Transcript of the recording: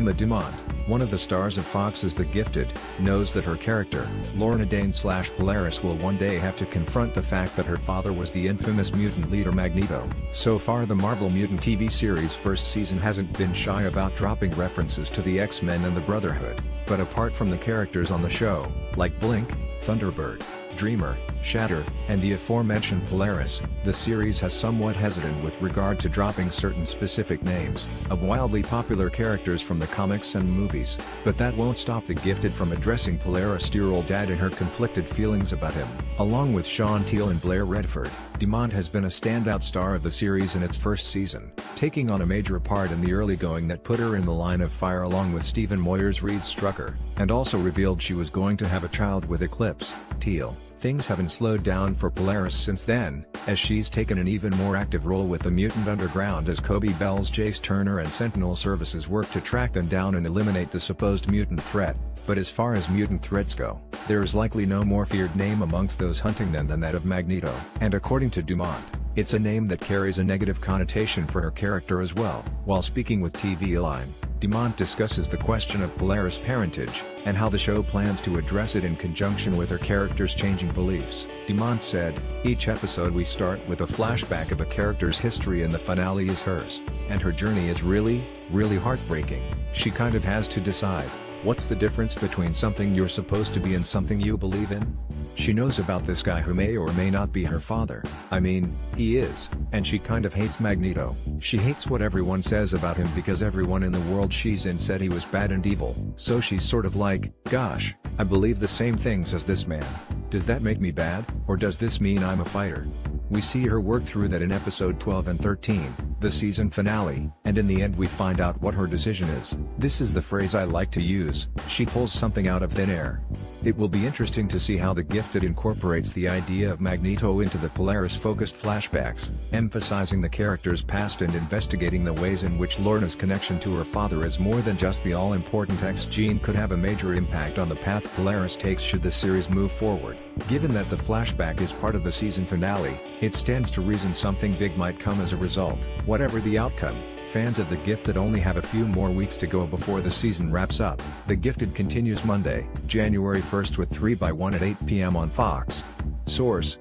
Emma Dumont, one of the stars of Fox's The Gifted, knows that her character, Lorna Dane/Polaris, will one day have to confront the fact that her father was the infamous mutant leader Magneto. So far, the Marvel Mutant TV series' first season hasn't been shy about dropping references to the X-Men and the Brotherhood, but apart from the characters on the show, like Blink, Thunderbird, Dreamer, Shatter, and the aforementioned Polaris, the series has somewhat hesitant with regard to dropping certain specific names of wildly popular characters from the comics and movies, but that won't stop The Gifted from addressing Polaris' dear-old dad and her conflicted feelings about him. Along with Sean Teal and Blair Redford, Dumont has been a standout star of the series in its first season, taking on a major part in the early going that put her in the line of fire along with Stephen Moyer's Reed Strucker, and also revealed she was going to have a child with Eclipse, Teal. Things haven't slowed down for Polaris since then, as she's taken an even more active role with the Mutant Underground as Kobe Bell's Jace Turner and Sentinel Services work to track them down and eliminate the supposed mutant threat. But as far as mutant threats go, there is likely no more feared name amongst those hunting them than that of Magneto. And according to Dumont, it's a name that carries a negative connotation for her character as well. While speaking with TV Line, Dumont discusses the question of Polaris' parentage, and how the show plans to address it in conjunction with her character's changing beliefs. Dumont said, "Each episode we start with a flashback of a character's history and the finale is hers, and her journey is really heartbreaking. She kind of has to decide, what's the difference between something you're supposed to be and something you believe in? She knows about this guy who may or may not be her father. I mean, he is, and she kind of hates Magneto. She hates what everyone says about him because everyone in the world she's in said he was bad and evil. So she's sort of like, gosh, I believe the same things as this man. Does that make me bad, or does this mean I'm a fighter?" We see her work through that in episode 12 and 13, the season finale, and in the end we find out what her decision is. This is the phrase I like to use: she pulls something out of thin air. It will be interesting to see how The Gifted incorporates the idea of Magneto into the Polaris-focused flashbacks, emphasizing the character's past and investigating the ways in which Lorna's connection to her father is more than just the all-important X gene could have a major impact on the path Polaris takes should the series move forward. Given that the flashback is part of the season finale, it stands to reason something big might come as a result. Whatever the outcome, fans of The Gifted only have a few more weeks to go before the season wraps up. The Gifted continues Monday, January 1st with 3 by 1 at 8 p.m. on Fox. Source: